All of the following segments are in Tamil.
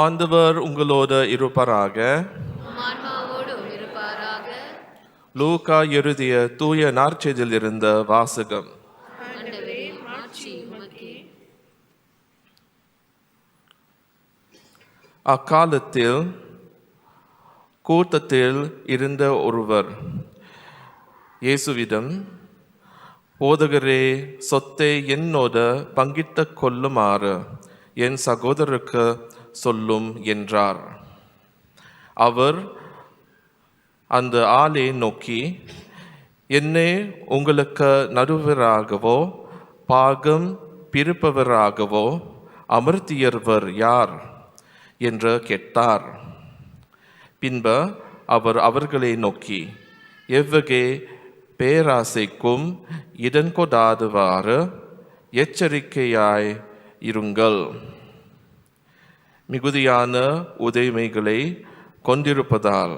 ஆண்டவர் உங்களோடு இருப்பாராக. லூக்கா எழுதிய தூய நற்செய்தியில் இருந்த வாசகம். அக்காலத்தில் கூட்டத்தில் இருந்த ஒருவர் இயேசுவிடம், போதகரே, சொத்தை என்னோடு பங்கிட்டு கொள்ளுமாறு என் சகோதரருக்கு சொல்லும் என்றார். அவர் அந்த ஆளை நோக்கி, என்னை உங்களுக்கு நடுவராகவோ பாகம் பிரிப்பவராகவோ அமர்த்தியவர் யார் என்று கேட்டார். பின்பு அவர் அவர்களை நோக்கி, எவ்வகை பேராசைக்கும் இடங்கொடாதவாறு எச்சரிக்கையாய் இருங்கள். மிகுதியான உடைமைகளை கொண்டிருப்பதால்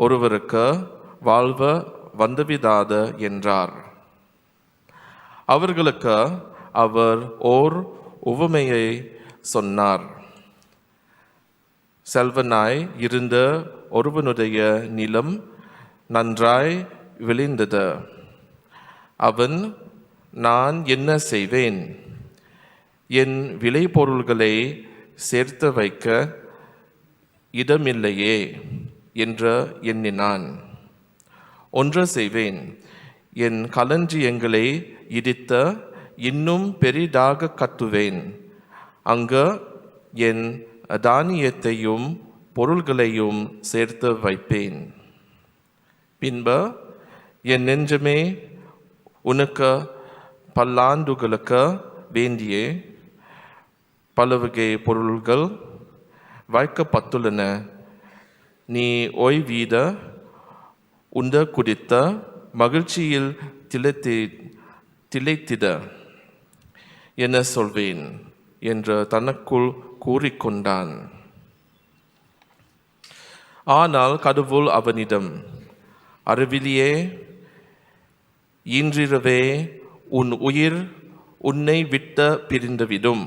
ஒருவருக்கு வாழ்வு வந்துவிடாது என்றார். அவர்களுக்கு அவர் ஓர் உவமையை சொன்னார். செல்வனாய் இருந்த ஒருவனுடைய நிலம் நன்றாய் விளைந்தது. அவன், நான் என்ன செய்வேன்? என் விளைபொருள்களை சேர்த்து வைக்க இடமில்லையே என்று எண்ணினான். ஒன்று செய்வேன், என் களஞ்சியங்களை இடித்து இன்னும் பெரிதாக கட்டுவேன். அங்கு என் தானியத்தையும் பொருள்களையும் சேர்த்து வைப்பேன். பின்பு, என் நெஞ்சமே, உனக்கு பல்லாண்டுகளுக்கு வேண்டிய பலவகை பொருள்கள் வைக்கப்பட்டுள்ளன. நீ ஓய்வீட உண்ட குடித்த மகிழ்ச்சியில் திளைத்திட என்ன சொல்வேன் என்று தனக்குள் கூறிக்கொண்டான். ஆனால் கடவுள் அவனிடம், அறிவிலியே, இன்றிரவே உன் உயிர் உன்னை விட்டு பிரிந்துவிடும்.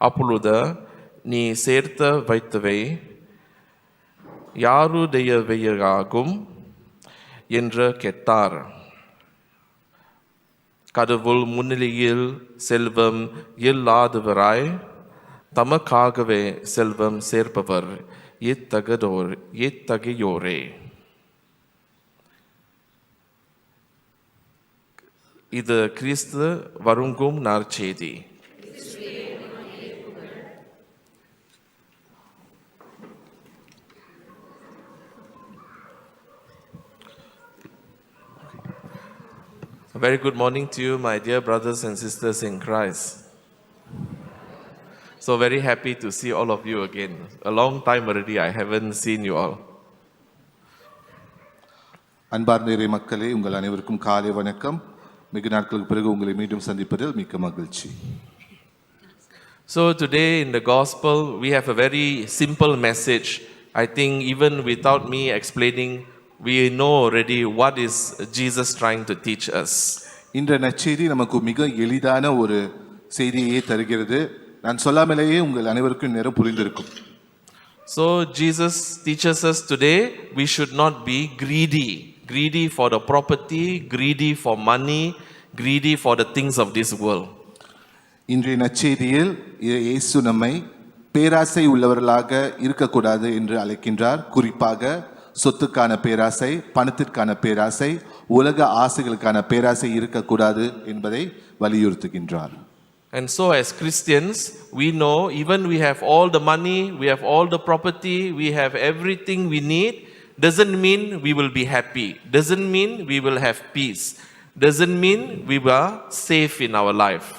அப்பொழுது நீ சேர்த்து வைத்தவை யாருடையவையாகும் என்று கேட்டார். கடவுள் முன்னிலையில் செல்வம் இல்லாதவராய் தமக்காகவே செல்வம் சேர்ப்பவர் இத்தகையோரே. இது கிறிஸ்து வழங்கும் நற்செய்தி. A very good morning to you, my dear brothers and sisters in Christ. So very happy to see all of you again. A long time already I haven't seen you all. அன்பார்ந்த இறை மக்களே, உங்கள் அனைவருக்கும் காலை வணக்கம். மிக நாட்களுக்கு பிறகு உங்களை மீண்டும் சந்திப்பதில் மிக்க மகிழ்ச்சி. So today in the gospel we have a very simple message. I think even without me explaining, we know already what is Jesus trying to teach us. இந்த நற்செய்தி நமக்கு மிக எளிதான ஒரு செய்தியை தருகிறது. நான் சொல்லாமலேயே உங்கள் அனைவருக்கும் நேரம் புரிந்திருக்கும். So Jesus teaches us today we should not be greedy for the property, greedy for money, greedy for the things of this world. இன்றைய நற்செய்தியில் இயேசு நம்மை பேராசை உள்ளவர்களாக இருக்கக்கூடாது என்று அழைக்கின்றார். குறிப்பாக சொத்துக்கான பேராசை, பணத்திற்கான பேராசை, உலக ஆசைகளுக்கான பேராசை இருக்கக்கூடாது என்பதை வலியுறுத்துகின்றார். And so as Christians, we know even we have all the money, we have all the property, we have everything we need, doesn't mean we will be happy, doesn't mean we will have peace, doesn't mean we are safe in our life.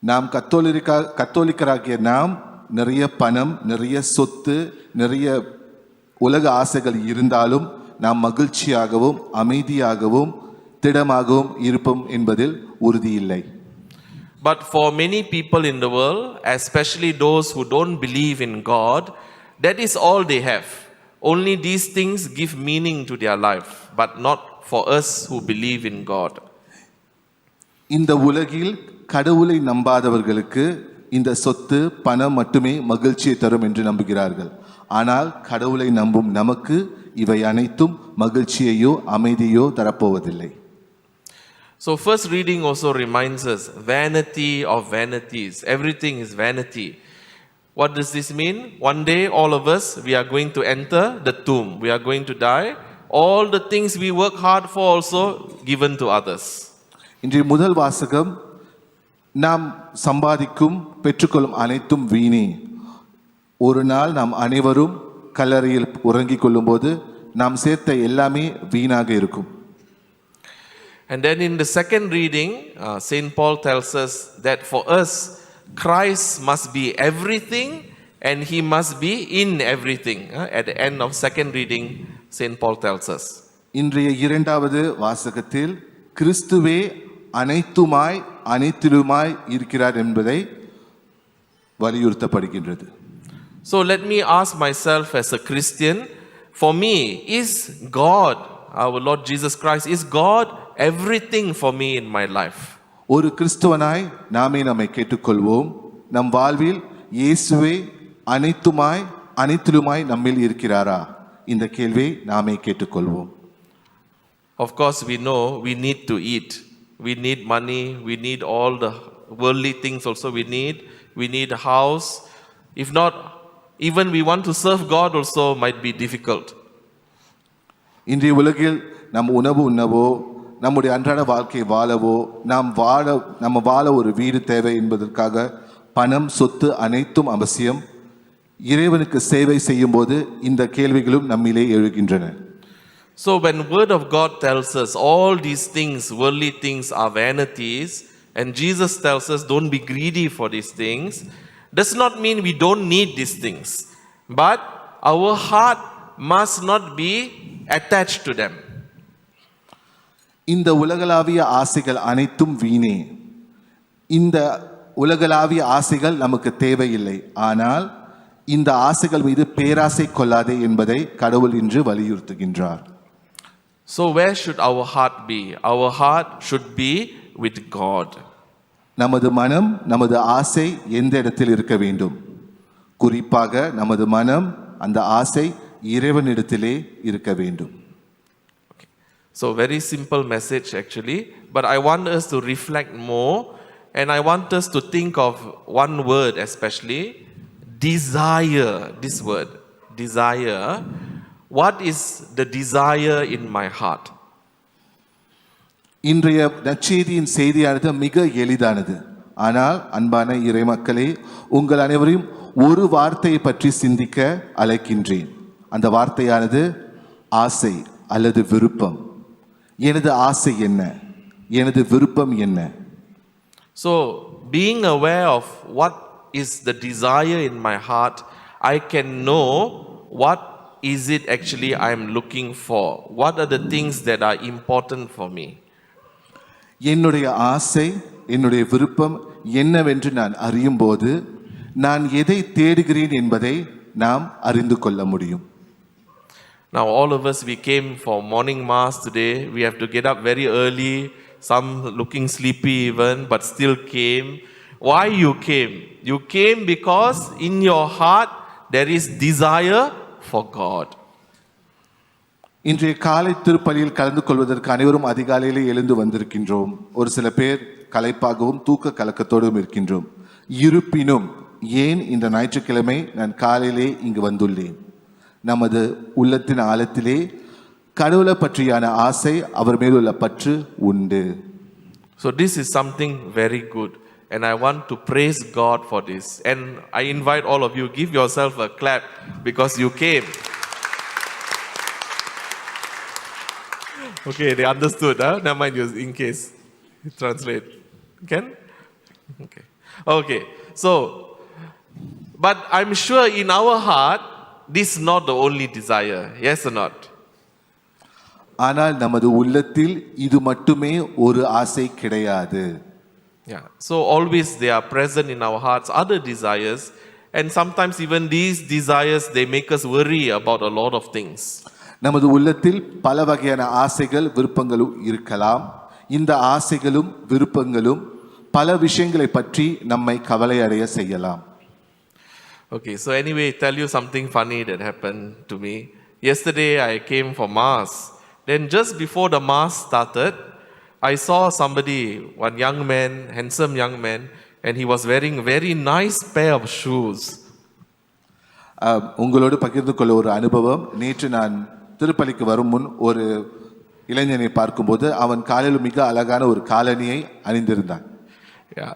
நாம் கத்தோலிக்கராகிய நாம் நிறைய பணம், நிறைய சொத்து, நிறைய உலக ஆசைகள் இருந்தாலும் நாம் மகிழ்ச்சியாகவும் அமைதியாகவும் திடமாகவும் இருப்போம் என்பதில் உறுதி இல்லை. But for many people in the world, especially those who don't believe in God, that is all they have. Only these things give meaning to their life, but not for us who believe in God. இந்த உலகில் கடவுளை நம்பாதவர்களுக்கு இந்த சொத்து பணம் மட்டுமே மகிழ்ச்சியை தரும் என்று நம்புகிறார்கள். ஆனால் கடவுளை நம்பும் நமக்கு இவை அனைத்தும் மகிழ்ச்சியையோ அமைதியோ தரப்போவதில்லை. So first reading also reminds us, vanity of vanities. Everything is vanity. What does this mean? One day all of us, we are going to enter the tomb. We are going to die. All the things we work hard for also given to others. இன்றைய முதல் வாசகம், நாம் சம்பாதிக்கும் பெற்றுக்கொள்ளும் அனைத்தும் வீணே. ஒரு நாள் நாம் அனைவரும் கல்லறையில் உறங்கிக் கொள்ளும்போது நாம் சேர்த்த எல்லாமே வீணாக இருக்கும். And then in the second reading, St. Paul tells us that for us, Christ must be everything and he must be in everything. At the end of second reading, St. Paul tells us. இன்றைய இரண்டாவது வாசகத்தில் கிறிஸ்துவே அனைத்துமாய் அனைத்திலுமாய் இருக்கிறார் என்பதை வலியுறுத்தப்படுகின்றது. So let me ask myself as a Christian, for me, is God, our Lord Jesus Christ, is God everything for me in my life? ஒரு கிறிஸ்துவனாய் நாமே நம்மை கேட்டுக்கொள்வோம். நம் வாழ்வில் இயேசுவே அனைத்துமாய் அனைத்திலுமாய் நம்மில் இருக்கிறாரா? இந்த கேள்வியை நாமே கேட்டுக்கொள்வோம். Of course, we know we need to eat. We need money. We need all the worldly things also we need. We need a house. If not, even we want to serve God also might be difficult. இன்றைய உலகில் நம் உணவு உண்ணவோ, நம்முடைய அன்றாட வாழ்க்கையை வாழவோ, நம்ம வாழ ஒரு வீடு தேவை என்பதற்காக பணம் சொத்து அனைத்தும் அவசியம். இறைவனுக்கு சேவை செய்யும் போது இந்த கேள்விகளும் நம்மிலே எழுகின்றன. So when word of God tells us all these things, worldly things are vanities, and Jesus tells us don't be greedy for these things, does not mean we don't need these things, but our heart must not be attached to them. இந்த உலகளாவிய ஆசைகள் அனைத்தும் வீணே. இந்த உலகளாவிய ஆசைகள் நமக்கு தேவையில்லை. ஆனால் இந்த ஆசைகள் மீது பேராசை கொள்ளாதே என்பதை கடவுள் இன்று வலியுறுத்துகின்றார். So where should our heart be? Our heart should be with God. நமது மனம், நமது ஆசை எந்த இடத்தில் இருக்க வேண்டும்? குறிப்பாக நமது மனம், அந்த ஆசை இறைவனிடத்திலே இருக்க வேண்டும். So very simple message actually, but I want us to reflect more and I want us to think of one word especially, desire. This word, desire. What is the desire in my heart? இன்றைய நற்செய்தியின் செய்தியானது மிக எளிதானது. ஆனால் அன்பான இறைமக்களே, உங்கள் அனைவரையும் ஒரு வார்த்தையை பற்றி சிந்திக்க அழைக்கின்றேன். அந்த வார்த்தையானது ஆசை அல்லது விருப்பம். எனது ஆசை என்ன? எனது விருப்பம் என்ன? So being aware of what is the desire in my heart, I can know what is it actually I am looking for. What are the things that are important for me? என்னுடைய ஆசை, என்னுடைய விருப்பம் என்னவென்று நான் அறியும் போது நான் எதை தேடுகிறேன் என்பதை நாம் அறிந்து கொள்ள முடியும். Now all of us, we came for morning mass today. We have to get up very early, some looking sleepy even, but still came. Why you came? You came because in your heart there is desire for God. இன்றைய காலை திருப்பலியில் கலந்து கொள்வதற்கு அனைவரும் அதிகாலையிலே எழுந்து வந்திருக்கின்றோம். ஒரு சில பேர் களைப்பாகவும் தூக்க கலக்கத்தோடும் இருக்கின்றோம். இருப்பினும் ஏன் இந்த ஞாயிற்றுக்கிழமை நான் காலையிலே இங்கு வந்துள்ளேன்? நமது உள்ளத்தின் ஆழத்திலே கடவுளை பற்றியான ஆசை, அவர் மேலுள்ள பற்று உண்டு. So this is something very good and I want to praise God for this, and I invite all of you, give yourself a clap because you came. Okay, they understood, huh? Never mind, in case you translate. Can? Okay, so but I'm sure in our heart this is not the only desire, yes or not? ஆனால் நமது உள்ளத்தில் இது மட்டுமே ஒரு ஆசை கிடையாது. Yeah, so always they are present in our hearts other desires, and sometimes even these desires they make us worry about a lot of things. நமது உள்ளத்தில் பல வகையான ஆசைகள் விருப்பங்களும் இருக்கலாம். இந்த ஆசைகளும் விருப்பங்களும் பல விஷயங்களை பற்றி நம்மை கவலை அடைய செய்யலாம். Okay, so anyway, tell you something funny that happened to me. Yesterday I came for Mass. Then just before the Mass started, I saw somebody, one young man, handsome young man, and he was wearing a very nice pair of shoes. உங்களோடு பகிர்ந்து கொள்ள ஒரு அனுபவம். நேற்று நான் திருப்பலிக்கு வரும் முன் ஒரு இளைஞனை பார்க்கும்போது அவன் காலில் மிக அழகான ஒரு காலணியை அணிந்திருந்தான். Yeah.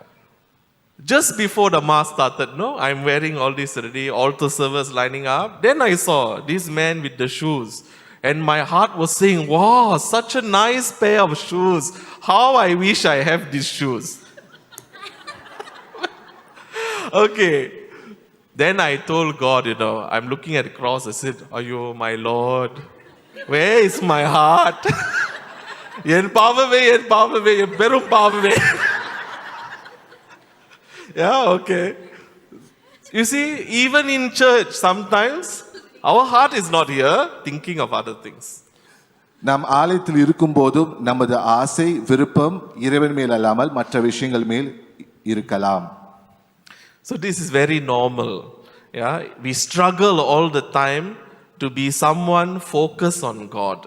Just before the Mass started, no, I'm wearing all this already, altar service lining up. Then I saw this man with the shoes. And my heart was saying, wow, such a nice pair of shoes. How I wish I have these shoes. Okay. Then I told God, I'm looking at the cross. I said, Ayo, my Lord, where is my heart? என் பாவமே, என் பெரும் பாவமே. Yeah, okay. You see, even in church, sometimes our heart is not here thinking of other things. நாம் ஆலயத்தில் இருக்கும் போதும் நமது ஆசை விருப்பம் இறைவன் மேல் அல்லாமல் மற்ற விஷயங்கள் மேல் இருக்கலாம். So this is very normal. Yeah, we struggle all the time to be someone focused on God.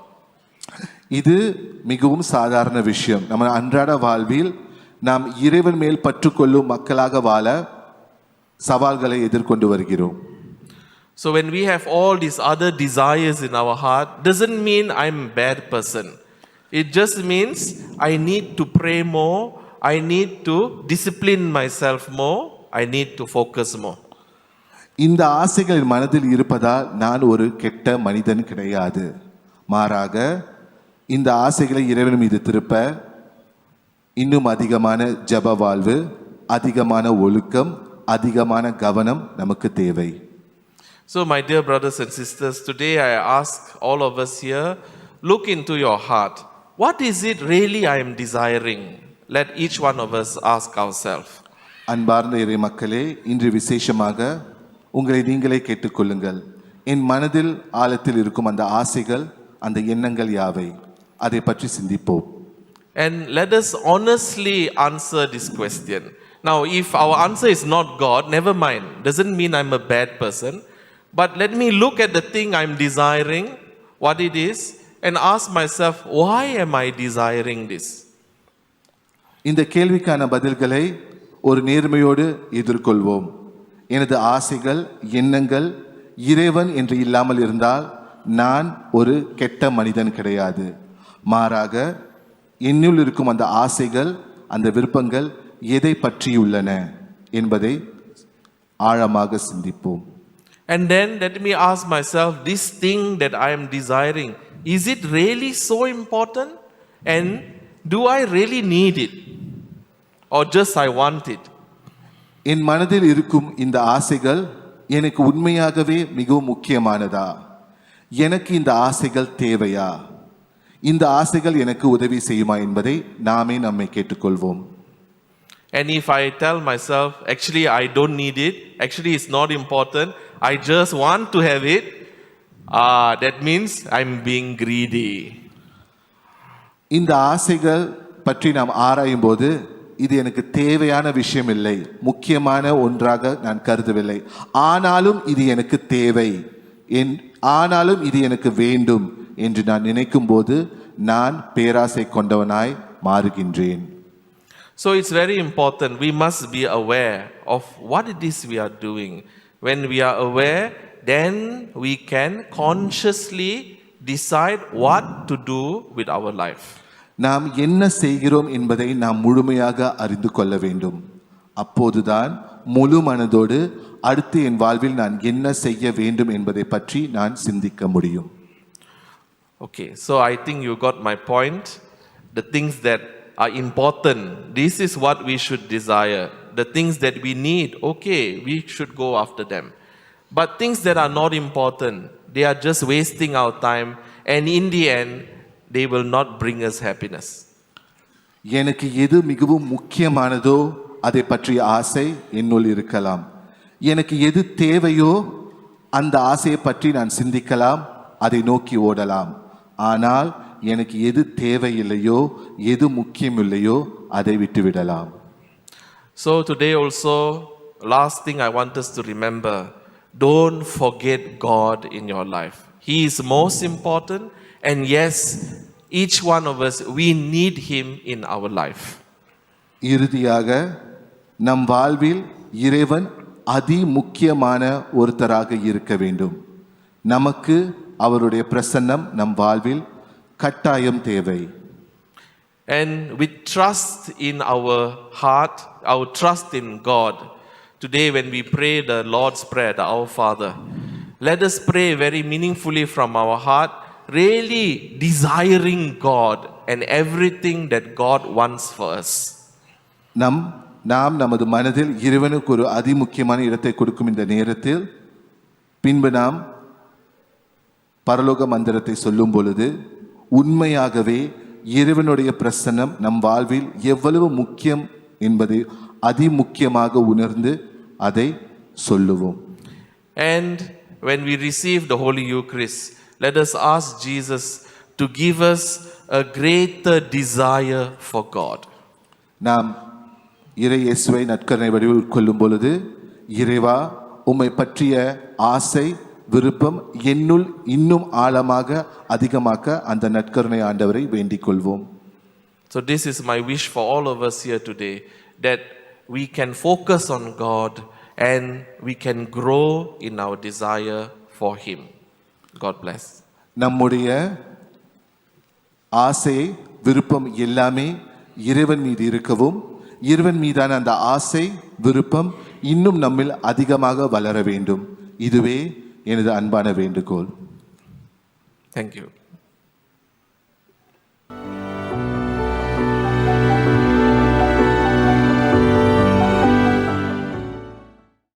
இது மிகவும் சாதாரண விஷயம். நம்ம அன்றாட வாழ்வில் நாம் இறைவன் மேல் பற்றுக்கொள்ளும் மக்களாக வாழ சவால்களை எதிர்கொண்டு வருகிறோம். So when we have all these other desires in our heart, doesn't mean I'm a bad person. It just means I need to pray more, I need to discipline myself more, I need to focus more. இந்த ஆசைகள் மனதில் இருப்பதால் நான் ஒரு கெட்ட மனிதன் கிடையாது. மாறாக இந்த ஆசைகளை இறைவன் மீது திருப்ப இன்னும் அதிகமான ஜெப வாழ்வு, அதிகமான ஒழுக்கம், அதிகமான கவனம் நமக்கு தேவை. So my dear brothers and sisters, today I ask all of us here, look into your heart. What is it really I am desiring? Let each one of us ask ourselves. அன்பார்ந்த இறை மக்களே, இன்று விசேஷமாக உங்களை நீங்களே கேட்டுக்கொள்ளுங்கள். என் மனதில் ஆழத்தில் இருக்கும் அந்த ஆசைகள், அந்த எண்ணங்கள் யாவை? அதை பற்றி சிந்திப்போம். And let us honestly answer this question. Now, if our answer is not God, never mind. Doesn't mean I'm a bad person. But let me look at the thing I'm desiring, what it is, and ask myself, why am I desiring this? இந்த கேள்விக்கான பதில்களை ஒரு நேர்மையோடு எதிர்கொள்வோம். எனது ஆசைகள், எண்ணங்கள் இறைவன் என்று இல்லாமல் இருந்தால் நான் ஒரு கெட்ட மனிதன் கிடையாது. மாறாக என்னுள் இருக்கும் அந்த ஆசைகள், அந்த விருப்பங்கள் எதை பற்றியுள்ளன என்பதை ஆழமாக சிந்திப்போம். And then let me ask myself, this thing that I am desiring, is it really so important? And do I really need it? Or just I want it? என் மனதில் இருக்கும் இந்த ஆசைகள் எனக்கு உண்மையாகவே மிகவும் முக்கியமானதா? எனக்கு இந்த ஆசைகள் தேவையா? இந்த ஆசைகள் எனக்கு உதவி செய்யுமா என்பதை நாமே நம்மை கேட்டுக்கொள்வோம். And if I tell myself, actually I don't need it, actually it's not important, I just want to have it, that means I'm being greedy. இந்த ஆசைகள் பற்றி நாம் ஆராயும் போது இது எனக்கு தேவையான விஷயம் இல்லை, முக்கியமான ஒன்றாக நான் கருதவில்லை, ஆனாலும் இது எனக்கு தேவை, ஆனாலும் இது எனக்கு வேண்டும் என்று நான் நினைக்கும் போது நான் பேராசை கொண்டவனாய் மாறுகின்றேன். So it's very important, we must be aware of what it is we are doing. When we are aware, then we can consciously decide what to do with our life. நாம் என்ன செய்கிறோம் என்பதை நாம் முழுமையாக அறிந்து கொள்ள வேண்டும். அப்போதுதான் முழு மனதோடு அடுத்து என் வாழ்வில் நான் என்ன செய்ய வேண்டும் என்பதை பற்றி நான் சிந்திக்க முடியும். Okay, so I think you got my point. The things that are important, this is what we should desire. The things that we need, okay, we should go after them. But things that are not important, they are just wasting our time, and in the end, they will not bring us happiness. எனக்கு எது மிகவும் முக்கியமானதோ அதை பற்றிய ஆசை என்னுள் இருக்கலாம். எனக்கு எது தேவையோ அந்த ஆசையை பற்றி நான் சிந்திக்கலாம், அதை நோக்கி ஓடலாம். ஆனால் எனக்கு எது தேவையில்லையோ, எது முக்கியம் இல்லையோ அதை விட்டுவிடலாம். So today also, last thing I want us to remember, don't forget God in your life. He is most important, and yes, each one of us, we need Him in our life. இறுதியாக நம் வாழ்வில் இறைவன் அதிமுக்கியமான ஒருத்தராக இருக்க வேண்டும். நமக்கு அவருடைய பிரசன்னம் நம் வாழ்வில் கட்டாயம் தேவை. And with trust in our heart, our trust in God, today when we pray the Lord's Prayer, the Our Father, let us pray very meaningfully from our heart, really desiring God and everything that God wants for us. நாம் நமது மனதில் இறைவனுக்கு ஒரு அதிமுக்கியமான இடத்தை கொடுக்கும் இந்த நேரத்தில் பின்பு நாம் பரலோக மந்திரத்தை சொல்லும் பொழுது உண்மையாகவே இறைவனுடைய பிரசன்னம் நம் வாழ்வில் எவ்வளவு முக்கியம் என்பதை அதிமுக்கியமாக உணர்ந்து அதை சொல்லுவோம். And when we receive the Holy Eucharist, let us ask Jesus to give us a greater desire for God. நாம் இறை இயேசுவை நற்கருணை வடிவில் உட்கொள்ளும் பொழுது இறைவா உம்மை பற்றிய ஆசை விருப்பம் என்னுள் இன்னும் ஆழமாக அதிகமாக்க அந்த நற்கருணை ஆண்டவரை வேண்டிக் கொள்வோம். So this is my wish for all of us here today, that we can focus on God and we can grow in our desire for Him. God bless. நம்முடைய ஆசை விருப்பம் எல்லாமே இறைவன் மீது இருக்கவும் இறைவன் மீதான அந்த ஆசை விருப்பம் இன்னும் நம்மில் அதிகமாக வளர வேண்டும். இதுவே எனது அன்பான வேண்டுகோள். Thank you.